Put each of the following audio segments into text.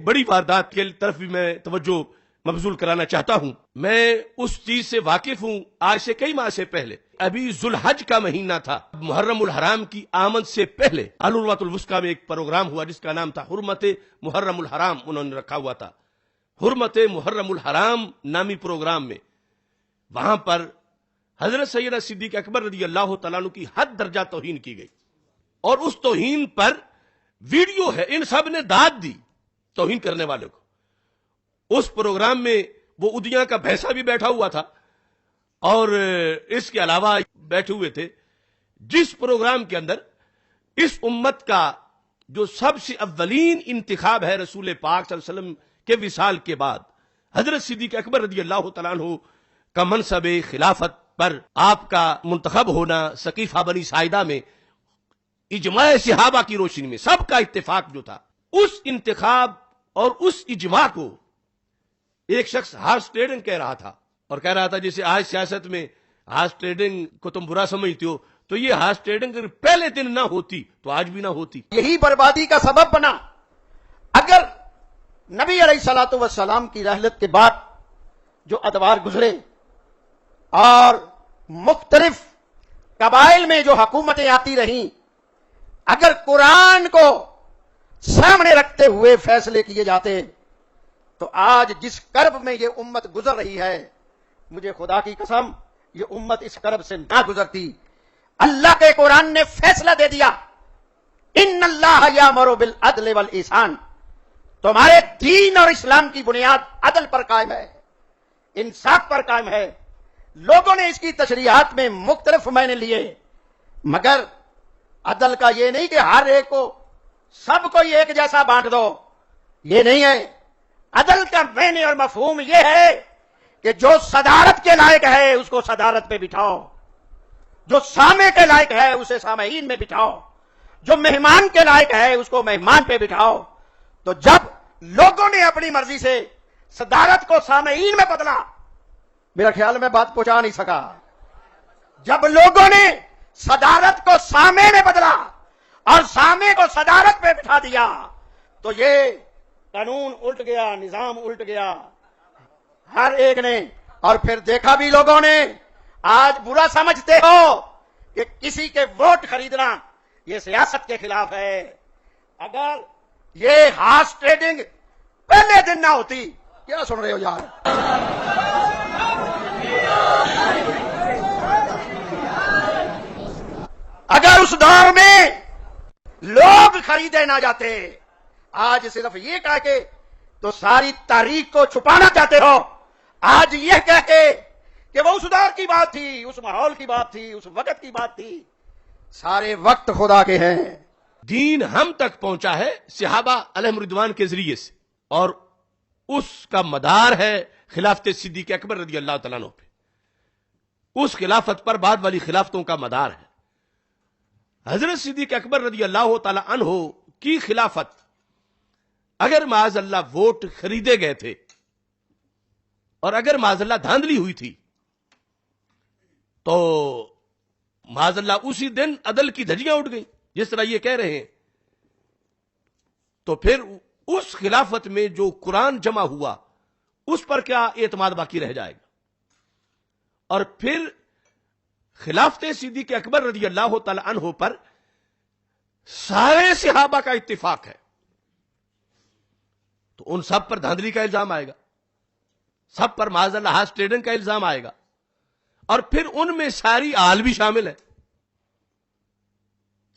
بڑی واردات کی طرف بھی میں توجہ مبذول کرانا چاہتا ہوں. میں اس چیز سے واقف ہوں. آج سے کئی ماہ سے پہلے ابھی ذوالحج کا مہینہ تھا، محرم الحرام کی آمد سے پہلے العروۃ الوثقیٰ میں ایک پروگرام ہوا جس کا نام تھا حرمت محرم الحرام. انہوں نے رکھا ہوا تھا حرمت محرم الحرام نامی پروگرام میں. وہاں پر حضرت سیدہ صدیق اکبر رضی اللہ تعالیٰ عنہ کی حد درجہ توہین کی گئی، اور اس توہین پر ویڈیو ہے. ان سب نے داد دی توہین کرنے والے کو. اس پروگرام میں وہ ادیاں کا بھینسا بھی بیٹھا ہوا تھا اور اس کے علاوہ بیٹھے ہوئے تھے، جس پروگرام کے اندر اس امت کا جو سب سے اولین انتخاب ہے رسول پاک صلی اللہ علیہ وسلم کے وصال کے بعد حضرت صدیق اکبر رضی اللہ تعالیٰ عنہ کا منصب خلافت پر آپ کا منتخب ہونا سقیفہ بنی ساعدہ میں اجماع صحابہ کی روشنی میں سب کا اتفاق جو تھا، اس انتخاب اور اس اجماع کو ایک شخص ہارس ٹریڈنگ کہہ رہا تھا، اور کہہ رہا تھا جیسے آج سیاست میں ہارس ٹریڈنگ کو تم برا سمجھتے ہو تو یہ ہارس ٹریڈنگ اگر پہلے دن نہ ہوتی تو آج بھی نہ ہوتی. یہی بربادی کا سبب بنا. اگر نبی علیہ الصلوۃ والسلام کی رحلت کے بعد جو ادوار گزرے اور مختلف قبائل میں جو حکومتیں آتی رہیں، اگر قرآن کو سامنے رکھتے ہوئے فیصلے کیے جاتے تو آج جس کرب میں یہ امت گزر رہی ہے، مجھے خدا کی قسم یہ امت اس کرب سے نہ گزرتی. اللہ کے قرآن نے فیصلہ دے دیا، ان اللہ یامر بالعدل والاحسان. تمہارے دین اور اسلام کی بنیاد عدل پر قائم ہے، انصاف پر قائم ہے. لوگوں نے اس کی تشریحات میں مختلف معنی لیے، مگر عدل کا یہ نہیں کہ ہر ایک کو سب کو ایک جیسا بانٹ دو، یہ نہیں ہے. عدل کا معنی اور مفہوم یہ ہے کہ جو صدارت کے لائق ہے اس کو صدارت پہ بٹھاؤ، جو سامع کے لائق ہے اسے سامعین میں بٹھاؤ، جو مہمان کے لائق ہے اس کو مہمان پہ بٹھاؤ. تو جب لوگوں نے اپنی مرضی سے صدارت کو سامعین میں بدلا، میرا خیال میں بات پہنچا نہیں سکا، جب لوگوں نے صدارت کو سامع میں بدلا اور سامع کو صدارت پہ بٹھا دیا تو یہ قانون الٹ گیا، نظام الٹ گیا ہر ایک نے. اور پھر دیکھا بھی لوگوں نے. آج برا سمجھتے ہو کہ کسی کے ووٹ خریدنا یہ سیاست کے خلاف ہے. اگر یہ ہارس ٹریڈنگ پہلے دن نہ ہوتی، کیا سن رہے ہو یار، اگر اس دور میں لوگ خریدے نہ جاتے، آج صرف یہ کہہ کے تو ساری تاریخ کو چھپانا چاہتے ہو. آج یہ کہہ کے کہ وہ اس دور کی بات تھی، اس ماحول کی بات تھی، اس وقت کی بات تھی. سارے وقت خدا کے ہیں. دین ہم تک پہنچا ہے صحابہ علیہم رضوان کے ذریعے سے، اور اس کا مدار ہے خلافت صدیق اکبر رضی اللہ تعالیٰ عنہ پہ. اس خلافت پر بعد والی خلافتوں کا مدار ہے. حضرت صدیق اکبر رضی اللہ تعالیٰ عنہ کی خلافت اگر معاذ اللہ ووٹ خریدے گئے تھے اور اگر معاذ اللہ دھاندلی ہوئی تھی تو معاذ اللہ اسی دن عدل کی دھجیاں اٹھ گئیں جس طرح یہ کہہ رہے ہیں. تو پھر اس خلافت میں جو قرآن جمع ہوا اس پر کیا اعتماد باقی رہ جائے گا؟ اور پھر خلافت صدیق اکبر رضی اللہ تعالی عنہ پر سارے صحابہ کا اتفاق ہے، تو ان سب پر دھاندلی کا الزام آئے گا، سب پر معاذ اللہ ہارس ٹریڈنگ کا الزام آئے گا. اور پھر ان میں ساری آل بھی شامل ہے،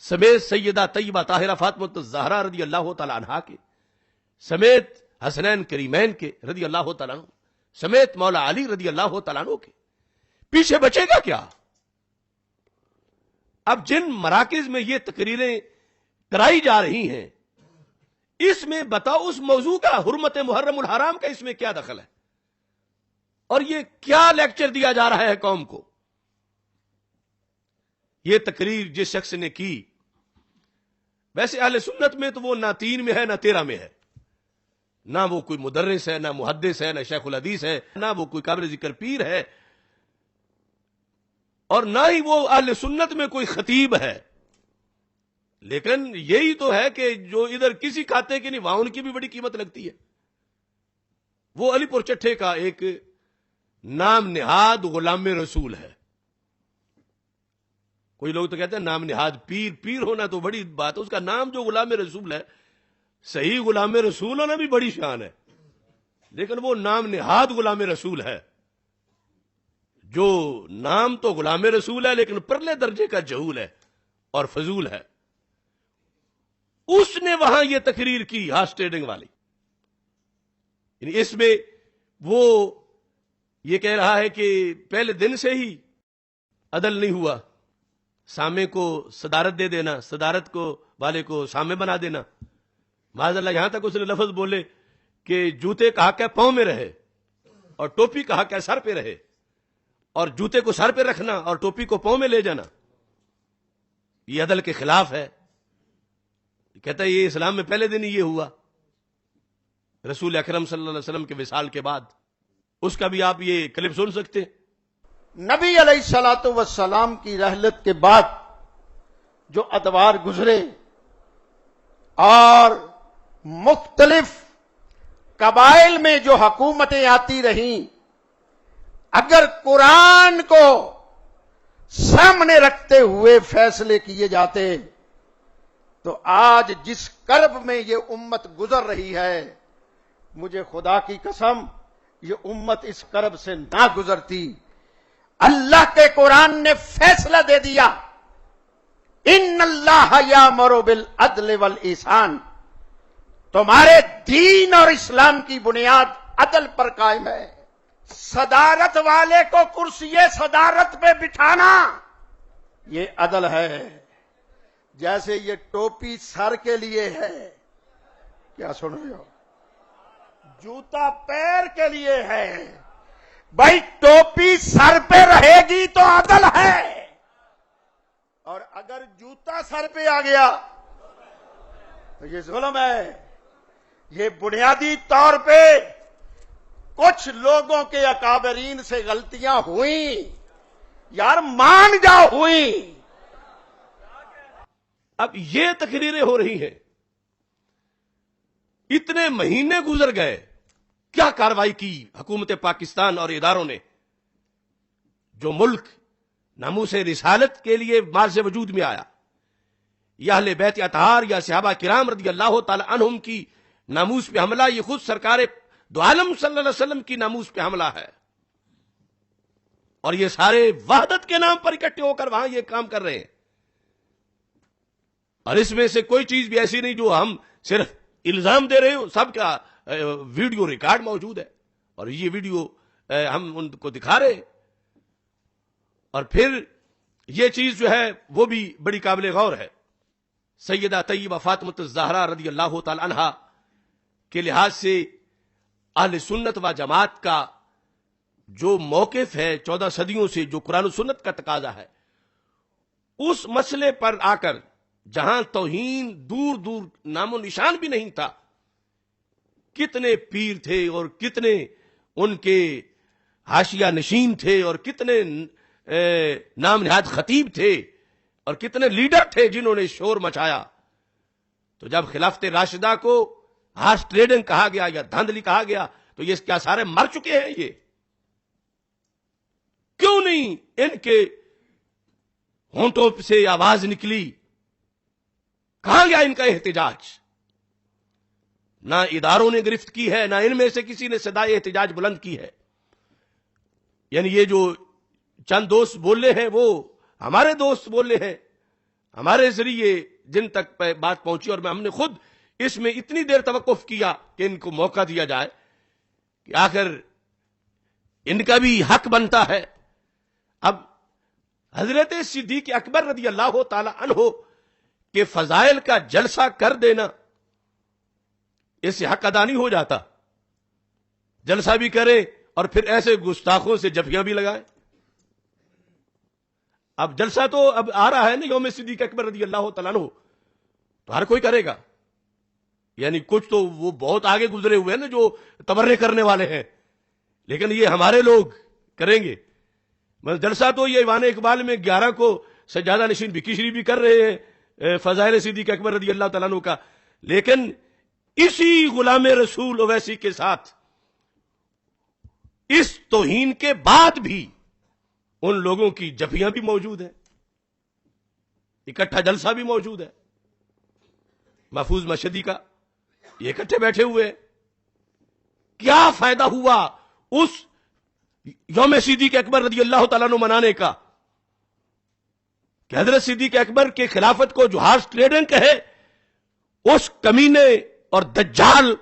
سمیت سیدہ طیبہ طاہرہ فاطمہ الزہرا رضی اللہ تعالی عنہا کے، سمیت حسنین کریمین کے رضی اللہ تعالیٰ عنہ، سمیت مولا علی رضی اللہ تعالیٰ عنہ کے. پیچھے بچے گا کیا؟ اب جن مراکز میں یہ تقریریں کرائی جا رہی ہیں اس میں بتاؤ اس موضوع کا حرمت محرم الحرام کا اس میں کیا دخل ہے؟ اور یہ کیا لیکچر دیا جا رہا ہے قوم کو؟ یہ تقریر جس شخص نے کی، ویسے اہل سنت میں تو وہ نہ 3 میں ہے نہ 13 میں ہے، نہ وہ کوئی مدرس ہے، نہ محدث ہے، نہ شیخ الحدیث ہے، نہ وہ کوئی قابل ذکر پیر ہے، اور نہ ہی وہ اہل سنت میں کوئی خطیب ہے. لیکن یہی تو ہے کہ جو ادھر کسی کھاتے کی نہیں وہاں ان کی بھی بڑی قیمت لگتی ہے. وہ علی پور چٹھے کا ایک نام نہاد غلام رسول ہے. کوئی لوگ تو کہتے ہیں نام نہاد پیر ہونا تو بڑی بات ہے. اس کا نام جو غلام رسول ہے، صحیح غلام رسول ہونا بھی بڑی شان ہے، لیکن وہ نام نہاد غلام رسول ہے. جو نام تو غلام رسول ہے لیکن پرلے درجے کا جہول ہے اور فضول ہے. اس نے وہاں یہ تقریر کی ہارس ٹریڈنگ والی. یعنی اس میں وہ یہ کہہ رہا ہے کہ پہلے دن سے ہی عدل نہیں ہوا، سامے کو صدارت دے دینا، صدارت کو والے کو سامے بنا دینا. معاذ اللہ یہاں تک اس نے لفظ بولے کہ جوتے کا حق ہے پاؤں میں رہے اور ٹوپی کا حق ہے سر پہ رہے، اور جوتے کو سر پہ رکھنا اور ٹوپی کو پاؤں میں لے جانا یہ عدل کے خلاف ہے. کہتا ہے یہ اسلام میں پہلے دن ہی یہ ہوا، رسول اکرم صلی اللہ علیہ وسلم کے وصال کے بعد. اس کا بھی آپ یہ کلپ سن سکتے ہیں. نبی علیہ الصلوۃ والسلام کی رحلت کے بعد جو ادوار گزرے اور مختلف قبائل میں جو حکومتیں آتی رہیں، اگر قرآن کو سامنے رکھتے ہوئے فیصلے کیے جاتے تو آج جس کرب میں یہ امت گزر رہی ہے، مجھے خدا کی قسم یہ امت اس کرب سے نہ گزرتی. اللہ کے قرآن نے فیصلہ دے دیا، ان اللہ یامر بالعدل والاحسان. تمہارے دین اور اسلام کی بنیاد عدل پر قائم ہے. صدارت والے کو کرسی صدارت پہ بٹھانا یہ عدل ہے. جیسے یہ ٹوپی سر کے لیے ہے، کیا سن رہے ہو، جوتا پیر کے لیے ہے. بھائی ٹوپی سر پہ رہے گی تو عدل ہے، اور اگر جوتا سر پہ آ گیا تو یہ ظلم ہے. یہ بنیادی طور پہ کچھ لوگوں کے اکابرین سے غلطیاں ہوئیں، یار مان جاؤ ہوئیں. اب یہ تقریریں ہو رہی ہیں، اتنے مہینے گزر گئے، کیا کارروائی کی حکومت پاکستان اور اداروں نے؟ جو ملک ناموس رسالت کے لیے مارز وجود میں آیا، یا اہل بیت اطہار یا صحابہ کرام رضی اللہ تعالی عنہم کی ناموس پہ حملہ، یہ خود سرکار دو عالم صلی اللہ علیہ وسلم کی ناموس پہ حملہ ہے. اور یہ سارے وحدت کے نام پر اکٹھے ہو کر وہاں یہ کام کر رہے ہیں. اور اس میں سے کوئی چیز بھی ایسی نہیں جو ہم صرف الزام دے رہے ہو، سب کا ویڈیو ریکارڈ موجود ہے، اور یہ ویڈیو ہم ان کو دکھا رہے ہیں. اور پھر یہ چیز جو ہے وہ بھی بڑی قابل غور ہے. سیدہ طیبہ فاطمہ الزہرا رضی اللہ تعالی عنہا کے لحاظ سے اہل سنت و جماعت کا جو موقف ہے 14 صدیوں سے، جو قرآن و سنت کا تقاضا ہے، اس مسئلے پر آ کر جہاں توہین دور دور نام و نشان بھی نہیں تھا، کتنے پیر تھے اور کتنے ان کے حاشیہ نشین تھے اور کتنے نام نہاد خطیب تھے اور کتنے لیڈر تھے جنہوں نے شور مچایا. تو جب خلافت راشدہ کو ہارس ٹریڈنگ کہا گیا یا دھاندلی کہا گیا تو یہ کیا سارے مر چکے ہیں؟ یہ کیوں نہیں ان کے ہونٹوں سے آواز نکلی؟ کہاں گیا ان کا احتجاج؟ نہ اداروں نے گرفت کی ہے، نہ ان میں سے کسی نے صدائے احتجاج بلند کی ہے. یعنی یہ جو چند دوست بولے ہیں وہ ہمارے دوست بولے ہیں، ہمارے ذریعے جن تک بات پہنچی، اور ہم نے خود اس میں اتنی دیر توقف کیا کہ ان کو موقع دیا جائے کہ آخر ان کا بھی حق بنتا ہے. اب حضرت صدیق اکبر رضی اللہ تعالی عنہ کے فضائل کا جلسہ کر دینا، اس سے حق ادا نہیں ہو جاتا؟ جلسہ بھی کریں اور پھر ایسے گستاخوں سے جفیاں بھی لگائیں. اب جلسہ تو اب آ رہا ہے نا یوم صدیق اکبر رضی اللہ تعالیٰ عنہ، تو ہر کوئی کرے گا. یعنی کچھ تو وہ بہت آگے گزرے ہوئے ہیں نا جو تبرے کرنے والے ہیں، لیکن یہ ہمارے لوگ کریں گے. جلسہ تو یہ ایوان اقبال میں 11 کو سجادہ نشین بکی شریف بھی کر رہے ہیں، فضائل صدیق اکبر رضی اللہ تعالیٰ عنہ کا، لیکن اسی غلام رسول اویسی کے ساتھ اس توہین کے بعد بھی ان لوگوں کی جفیاں بھی موجود ہیں، اکٹھا جلسہ بھی موجود ہے، محفوظ مشہدی کا، یہ اکٹھے بیٹھے ہوئے ہیں۔ کیا فائدہ ہوا اس یوم صدیق اکبر رضی اللہ تعالیٰ عنہ منانے کا کہ حضرت صدیق اکبر کے خلافت کو جو ہارس ٹریڈنگ کہے، اس کمینے اور دجال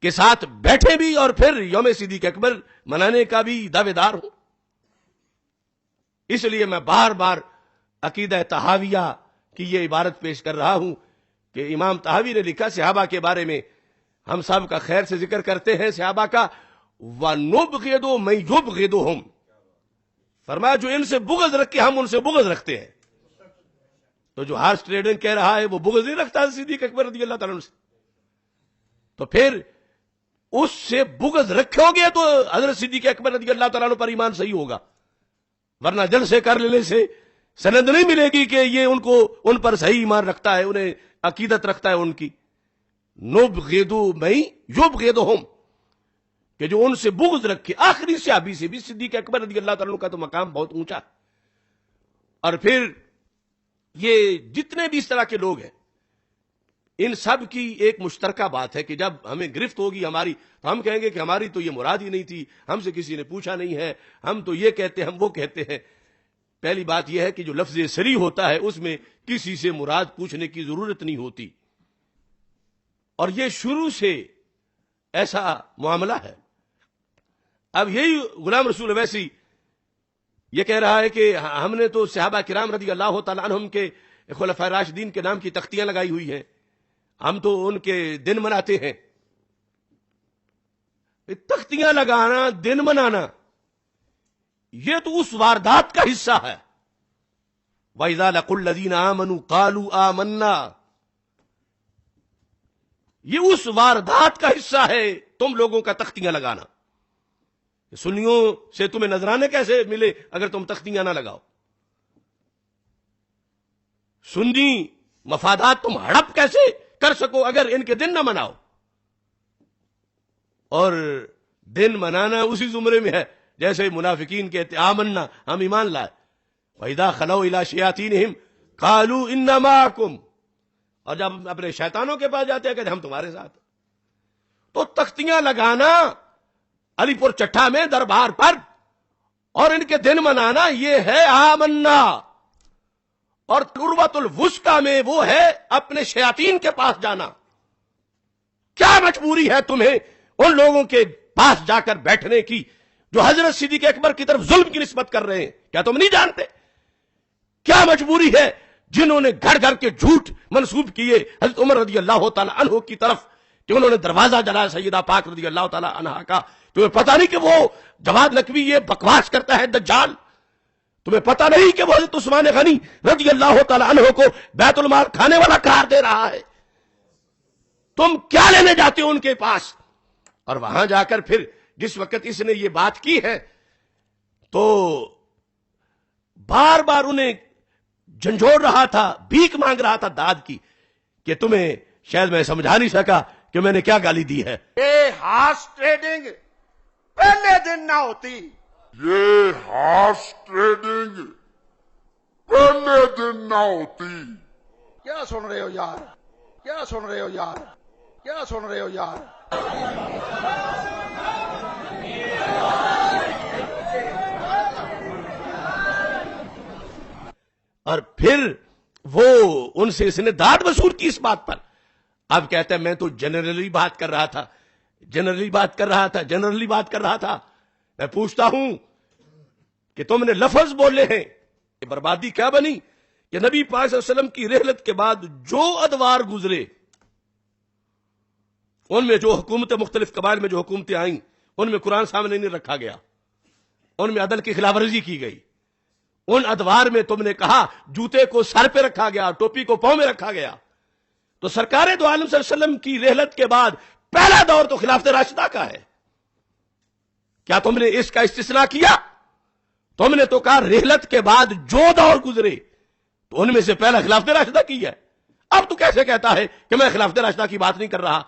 کے ساتھ بیٹھے بھی اور پھر یوم صدیق اکبر منانے کا بھی دعوے دار ہوں۔ اس لیے میں بار بار عقیدہ طحاویہ کی یہ عبارت پیش کر رہا ہوں کہ امام طحاوی نے لکھا صحابہ کے بارے میں، ہم سب کا خیر سے ذکر کرتے ہیں صحابہ کا، وَنُبْغِضُ مَن يُبْغِضُهُمْ، فرمایا جو ان سے بغض رکھے ہم ان سے بغض رکھتے ہیں۔ تو جو ہارس ٹریڈنگ کہہ رہا ہے وہ بغض نہیں رکھتا صدیق اکبر رضی اللہ تعالیٰ عنہ سے، تو پھر اس سے بغض رکھو گے تو حضرت صدیق اکبر رضی اللہ تعالیٰ عنہ پر ایمان صحیح ہوگا، ورنہ جل سے کر لینے سے سند نہیں ملے گی کہ یہ ان پر صحیح ایمان رکھتا ہے، انہیں عقیدت رکھتا ہے ان کی۔ نُبْغِضُ مَن يُبْغِضُهُمْ، کہ جو ان سے بغض رکھے۔ آخری صحابی سے بھی صدیق اکبر رضی اللہ تعالیٰ عنہ کا تو مقام بہت اونچا، اور پھر یہ جتنے بھی اس طرح کے لوگ ہیں ان سب کی ایک مشترکہ بات ہے کہ جب ہمیں گرفت ہوگی ہماری تو ہم کہیں گے کہ ہماری تو یہ مراد ہی نہیں تھی، ہم سے کسی نے پوچھا نہیں ہے، ہم تو یہ کہتے ہیں، ہم وہ کہتے ہیں۔ پہلی بات یہ ہے کہ جو لفظ سری ہوتا ہے اس میں کسی سے مراد پوچھنے کی ضرورت نہیں ہوتی، اور یہ شروع سے ایسا معاملہ ہے۔ اب یہی غلام رسول اویسی یہ کہہ رہا ہے کہ ہم نے تو صحابہ کرام رضی اللہ تعالیٰ عنہم کے خلفائے راشدین کے نام کی تختیاں لگائی ہوئی ہیں، ہم تو ان کے دن مناتے ہیں۔ تختیاں لگانا، دن منانا، یہ تو اس واردات کا حصہ ہے۔ وَإِذَا لَقُوا الَّذِينَ آمَنُوا قَالُوا آمَنَّا، یہ اس واردات کا حصہ ہے تم لوگوں کا تختیاں لگانا۔ سنیوں سے تمہیں نذرانے کیسے ملے اگر تم تختیاں نہ لگاؤ؟ سنی مفادات تم ہڑپ کیسے کر سکو اگر ان کے دن نہ مناؤ؟ اور دن منانا اسی زمرے میں ہے جیسے منافقین کہتے آمنا، ہم ایمان لائے۔ وَإِذَا خَلَوْا إِلَىٰ شَيَاطِينِهِمْ قَالُوا إِنَّا مَعَكُمْ، اور جب اپنے شیطانوں کے پاس جاتے ہیں کہتے ہم تمہارے ساتھ۔ تو تختیاں لگانا علی پور چٹھا میں دربار پر اور ان کے دن منانا یہ ہے آمنا، اور قربت الوسطی میں وہ ہے اپنے شیاطین کے پاس جانا۔ کیا مجبوری ہے تمہیں ان لوگوں کے پاس جا کر بیٹھنے کی جو حضرت صدیق اکبر کی طرف ظلم کی نسبت کر رہے ہیں؟ کیا تم نہیں جانتے؟ کیا مجبوری ہے جنہوں نے گھر گھر کے جھوٹ منسوب کیے حضرت عمر رضی اللہ تعالی عنہ کی طرف کہ انہوں نے دروازہ جلایا سیدہ پاک رضی اللہ تعالی عنہا کا؟ تمہیں پتہ نہیں کہ وہ جواد نقوی یہ بکواس کرتا ہے دجال؟ تمہیں پتہ نہیں کہ وہ حضرت عثمان غنی رضی اللہ تعالی عنہ کو بیت المال کھانے والا قرار دے رہا ہے؟ تم کیا لینے جاتے ہو ان کے پاس؟ اور وہاں جا کر پھر جس وقت اس نے یہ بات کی ہے تو بار بار انہیں جھنجھوڑ رہا تھا، بھیک مانگ رہا تھا داد کی کہ تمہیں شاید میں سمجھا نہیں سکا کہ میں نے کیا گالی دی ہے۔ یہ ہارس ٹریڈنگ پہلے دن نہ ہوتی، یہ ہارس ٹریڈنگ پہلے دن نہ ہوتی۔ کیا سن رہے ہو یار؟ کیا سن رہے ہو یار؟ کیا سن رہے ہو یار؟ اور پھر وہ ان سے اس نے داد وصول کی اس بات پر۔ اب کہتا ہے میں تو جنرلی بات کر رہا تھا، جنرلی بات کر رہا تھا، جنرلی بات کر رہا تھا۔ میں پوچھتا ہوں کہ تم نے لفظ بولے ہیں، یہ بربادی کیا بنی کہ نبی پاک صلی اللہ علیہ وسلم کی رحلت کے بعد جو ادوار گزرے ان میں جو حکومتیں مختلف قبائل میں جو حکومتیں آئیں ان میں قرآن سامنے نہیں رکھا گیا، ان میں عدل کی خلاف ورزی کی گئی۔ ان ادوار میں تم نے کہا جوتے کو سر پہ رکھا گیا، ٹوپی کو پاؤں میں رکھا گیا۔ تو سرکار دو عالم صلی اللہ علیہ وسلم کی رحلت کے بعد پہلا دور تو خلافت راشدہ کا ہے۔ کیا تم نے اس کا استثناء کیا؟ تم نے تو کہا رحلت کے بعد جو دور گزرے تو ان میں سے پہلا خلافت راشدہ کی ہے۔ اب تو کیسے کہتا ہے کہ میں خلافت راشدہ کی بات نہیں کر رہا؟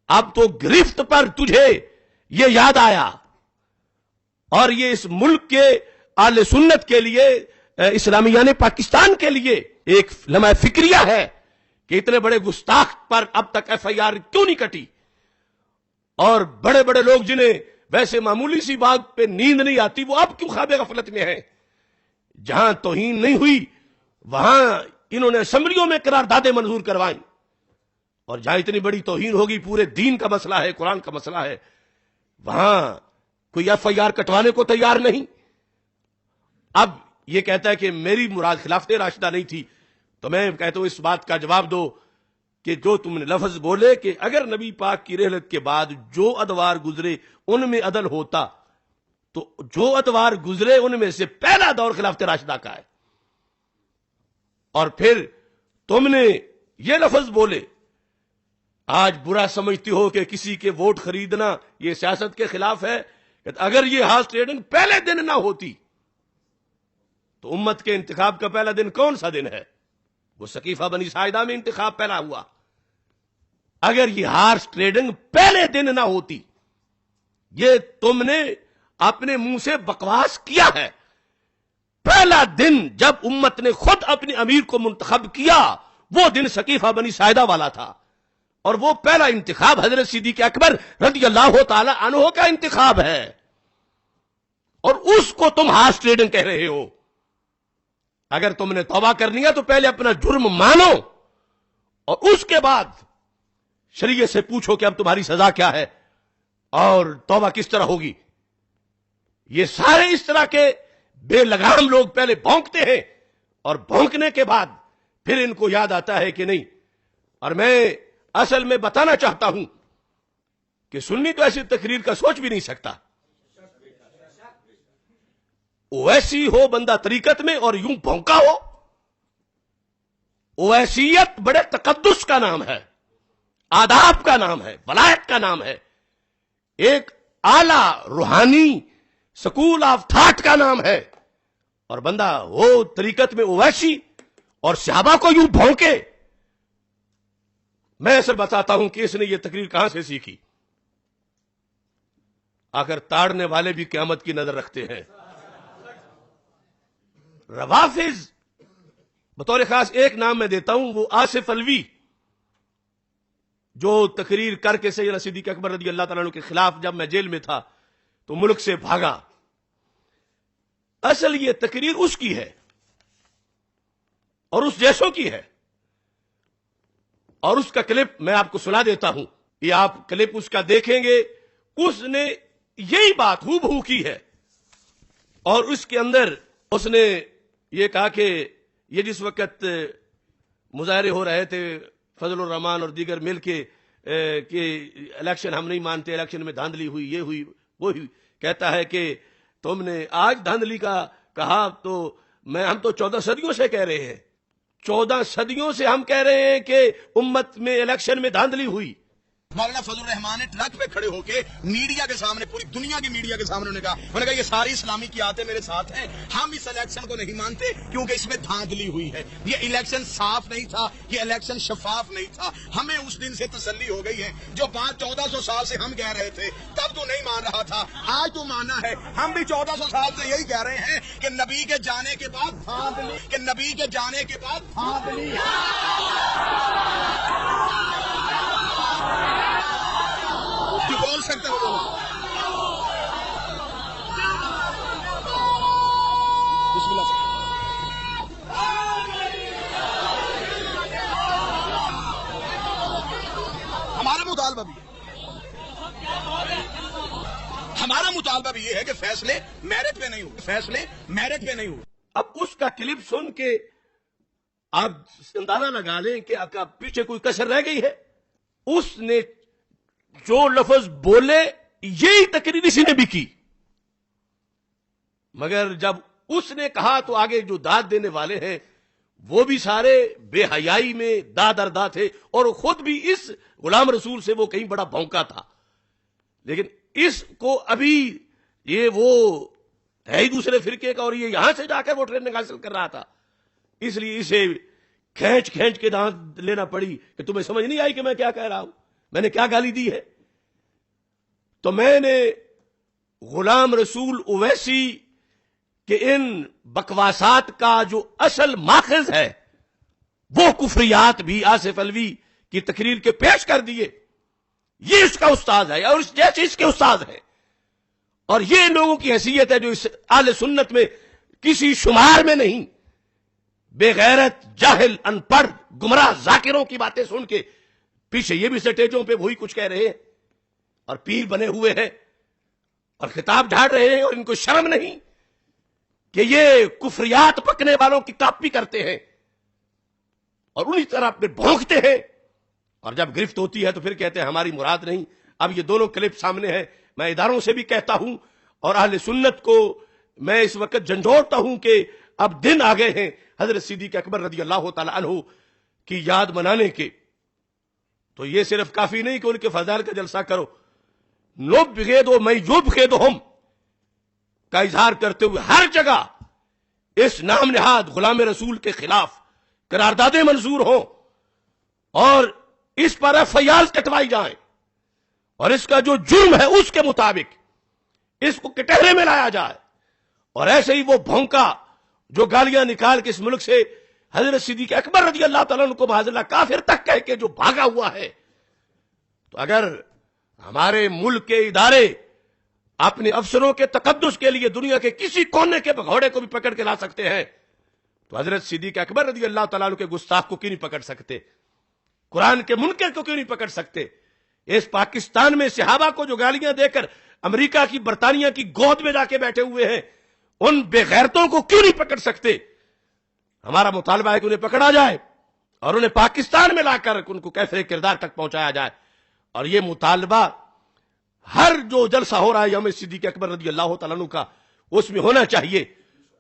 اب تو گرفت پر تجھے یہ یاد آیا، اور یہ اس ملک کے اہل سنت کے لیے، اسلامیان پاکستان کے لیے ایک لمحہ فکریہ ہے کہ اتنے بڑے گستاخ پر اب تک ایف آئی آر کیوں نہیں کٹی، اور بڑے بڑے لوگ جنہیں ویسے معمولی سی بات پہ نیند نہیں آتی وہ اب کیوں خواب غفلت میں ہیں؟ جہاں توہین نہیں ہوئی وہاں انہوں نے اسمبلیوں میں قراردادیں منظور کروائیں، اور جہاں اتنی بڑی توہین ہوگی، پورے دین کا مسئلہ ہے، قرآن کا مسئلہ ہے، وہاں کوئی ایف آئی آر کٹوانے کو تیار نہیں۔ اب یہ کہتا ہے کہ میری مراد خلافت راشدہ نہیں تھی، تو میں کہتا ہوں اس بات کا جواب دو کہ جو تم نے لفظ بولے کہ اگر نبی پاک کی رحلت کے بعد جو ادوار گزرے ان میں عدل ہوتا، تو جو ادوار گزرے ان میں سے پہلا دور خلافت راشدہ کا ہے، اور پھر تم نے یہ لفظ بولے، آج برا سمجھتی ہو کہ کسی کے ووٹ خریدنا یہ سیاست کے خلاف ہے، کہ اگر یہ ہارس ٹریڈنگ پہلے دن نہ ہوتی تو امت کے انتخاب کا پہلا دن کون سا دن ہے؟ وہ سقیفہ بنی ساعدہ میں انتخاب پہلا ہوا۔ اگر یہ ہارس ٹریڈنگ پہلے دن نہ ہوتی، یہ تم نے اپنے منہ سے بکواس کیا ہے۔ پہلا دن جب امت نے خود اپنے امیر کو منتخب کیا وہ دن سقیفہ بنی ساعدہ والا تھا، اور وہ پہلا انتخاب حضرت صدیق اکبر رضی اللہ تعالی عنہ کا انتخاب ہے، اور اس کو تم ہارس ٹریڈنگ کہہ رہے ہو۔ اگر تم نے توبہ کرنی ہے تو پہلے اپنا جرم مانو، اور اس کے بعد شریعت سے پوچھو کہ اب تمہاری سزا کیا ہے اور توبہ کس طرح ہوگی۔ یہ سارے اس طرح کے بے لگام لوگ پہلے بھونکتے ہیں، اور بھونکنے کے بعد پھر ان کو یاد آتا ہے کہ نہیں۔ اور میں اصل میں بتانا چاہتا ہوں کہ سنی تو ایسی تقریر کا سوچ بھی نہیں سکتا، اویسی ہو بندہ طریقت میں اور یوں بھونکا ہو۔ اویسیت بڑے تقدس کا نام ہے، آداب کا نام ہے، ولایت کا نام ہے، ایک اعلی روحانی سکول آف تھاٹ کا نام ہے، اور بندہ ہو طریقت میں اویسی اور صحابہ کو یوں بھونکے۔ میں ایسے بتاتا ہوں کہ اس نے یہ تقریر کہاں سے سیکھی۔ آخر تاڑنے والے بھی قیامت کی نظر رکھتے ہیں۔ روافظ بطور خاص ایک نام میں دیتا ہوں، وہ آصف الوی، جو تقریر کر کے سیدنا صدیق اکبر رضی اللہ تعالیٰ عنہ کے خلاف جب میں جیل میں تھا تو ملک سے بھاگا۔ اصل یہ تقریر اس کی ہے اور اس جیسوں کی ہے، اور اس کا کلپ میں آپ کو سنا دیتا ہوں، یہ آپ کلپ اس کا دیکھیں گے، اس نے یہی بات ہو بہو کی ہے، اور اس کے اندر اس نے یہ کہا کہ یہ جس وقت مظاہرے ہو رہے تھے فضل الرحمان اور دیگر مل کے کہ الیکشن ہم نہیں مانتے، الیکشن میں دھاندلی ہوئی، یہ ہوئی وہ ہوئی، کہتا ہے کہ تم نے آج دھاندلی کا کہا تو ہم تو 14 صدیوں سے کہہ رہے ہیں، 14 صدیوں سے ہم کہہ رہے ہیں کہ امت میں الیکشن میں دھاندلی ہوئی۔ مولانا فضل الرحمان نے ٹرک پہ کھڑے ہو کے میڈیا کے سامنے، پوری دنیا کی میڈیا کے سامنے انہوں نے کہا یہ ساری اسلامی قیادتیں میرے ساتھ ہیں، ہم اس الیکشن کو نہیں مانتے کیونکہ اس میں دھاندلی ہوئی ہے، یہ الیکشن صاف نہیں تھا، یہ الیکشن شفاف نہیں تھا۔ ہمیں اس دن سے تسلی ہو گئی ہے، جو بات 1400 سال سے ہم کہہ رہے تھے تب تو نہیں مان رہا تھا، آج تو مانا ہے۔ ہم بھی 1400 سال سے یہی کہہ رہے ہیں کہ نبی کے جانے کے بعد دھاندلی، کہ نبی کے جانے کے بعد دھاندلی۔ جو بول سکتے ہو بولو۔ بسم اللہ سے۔ ہمارا مطالبہ بھی ہمارا مطالبہ بھی یہ ہے کہ فیصلے میرٹ پہ نہیں ہو، فیصلے میرٹ پہ نہیں ہو۔ اب اس کا کلپ سن کے آپ اندازہ لگا لیں کہ آپ کا پیچھے کوئی کسر رہ گئی ہے۔ اس نے جو لفظ بولے یہی تقریر اسی نے بھی کی، مگر جب اس نے کہا تو آگے جو داد دینے والے ہیں وہ بھی سارے بے حیائی میں دادردہ تھے، اور خود بھی اس غلام رسول سے وہ کہیں بڑا بھونکا تھا، لیکن اس کو ابھی یہ وہ ہے ہی دوسرے فرقے کا، اور یہ یہاں سے جا کر وہ ٹریننگ حاصل کر رہا تھا، اس لیے اسے کھینچ کھینچ کے دانت لینا پڑی کہ تمہیں سمجھ نہیں آئی کہ میں کیا کہہ رہا ہوں، میں نے کیا گالی دی ہے؟ تو میں نے غلام رسول اویسی کہ ان بکواسات کا جو اصل ماخذ ہے وہ کفریات بھی آصف الوی کی تقریر کے پیش کر دیے. یہ اس کا استاد ہے اور جیسے اس کے استاد ہے، اور یہ لوگوں کی حیثیت ہے جو اس اہل سنت میں کسی شمار میں نہیں. بے غیرت، جاہل، ان پڑھ، گمراہ ذاکروں کی باتیں سن کے پیچھے یہ بھی سٹیجوں پہ وہی کچھ کہہ رہے ہیں اور پیر بنے ہوئے ہیں اور خطاب ڈھاڑ رہے ہیں، اور ان کو شرم نہیں کہ یہ کفریات پکنے والوں کی کاپی کرتے ہیں اور انہی طرح پہ بھونکتے ہیں، اور جب گرفت ہوتی ہے تو پھر کہتے ہیں ہماری مراد نہیں. اب یہ دونوں کلپ سامنے ہیں. میں اداروں سے بھی کہتا ہوں اور اہل سنت کو میں اس وقت جھنجھوڑتا ہوں کہ اب دن آ گئے ہیں حضرت صدیق اکبر رضی اللہ تعالی عنہ کی یاد منانے کے. تو یہ صرف کافی نہیں کہ ان کے فضائل کا جلسہ کرو، نبغض من یبغضهم کا اظہار کرتے ہوئے ہر جگہ اس نام نہاد غلام رسول کے خلاف قراردادیں منظور ہوں اور اس پر ایف آئی آر کٹوائی جائیں، اور اس کا جو جرم ہے اس کے مطابق اس کو کٹہرے میں لایا جائے. اور ایسے ہی وہ بھونکا جو گالیاں نکال کے اس ملک سے حضرت صدیق اکبر رضی اللہ تعالیٰ عنہ کو معاذ اللہ کافر تک کہہ کے جو بھاگا ہوا ہے. تو اگر ہمارے ملک کے ادارے اپنے افسروں کے تقدس کے لیے دنیا کے کسی کونے کے بھگوڑے کو بھی پکڑ کے لا سکتے ہیں تو حضرت صدیق اکبر رضی اللہ تعالیٰ عنہ کے گستاخ کو کیوں نہیں پکڑ سکتے؟ قرآن کے منکر کو کیوں نہیں پکڑ سکتے؟ اس پاکستان میں صحابہ کو جو گالیاں دے کر امریکہ کی، برطانیہ کی گود میں جا کے بیٹھے ہوئے ہیں، ان بے غیرتوں کو کیوں نہیں پکڑ سکتے؟ ہمارا مطالبہ ہے کہ انہیں پکڑا جائے اور انہیں پاکستان میں لا کر ان کو کیفر کردار تک پہنچایا جائے. اور یہ مطالبہ ہر جو جلسہ ہو رہا ہے یوم صدیق اکبر رضی اللہ تعالیٰ عنہ کا اس میں ہونا چاہیے.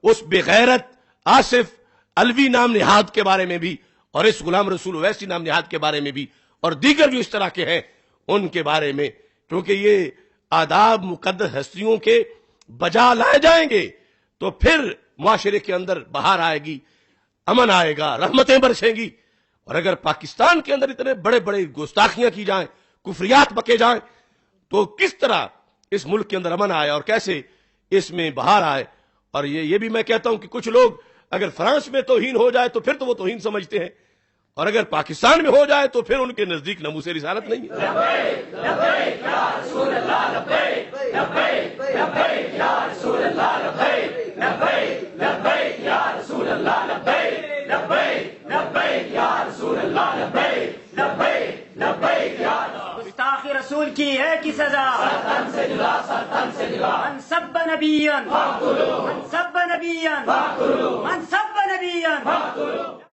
اس بے غیرت آصف الوی نام نہاد کے بارے میں بھی، اور اس غلام رسول اویسی نام نہاد کے بارے میں بھی، اور دیگر جو اس طرح کے ہیں ان کے بارے میں، کیونکہ یہ آداب مقدس ہستیوں کے بجا لائے جائیں گے تو پھر معاشرے کے اندر بہار آئے گی، امن آئے گا، رحمتیں برسیں گی. اور اگر پاکستان کے اندر اتنے بڑے بڑے گستاخیاں کی جائیں، کفریات بکے جائیں، تو کس طرح اس ملک کے اندر امن آئے اور کیسے اس میں بہار آئے؟ اور یہ بھی میں کہتا ہوں کہ کچھ لوگ اگر فرانس میں توہین ہو جائے تو پھر تو وہ توہین سمجھتے ہیں، اور اگر پاکستان میں ہو جائے تو پھر ان کے نزدیک ناموس رسالت نہیں ہے. گستاخی رسول کی ہے کی سزا، من سب نبیًا، من سب نبیًا، من سب نبیًا.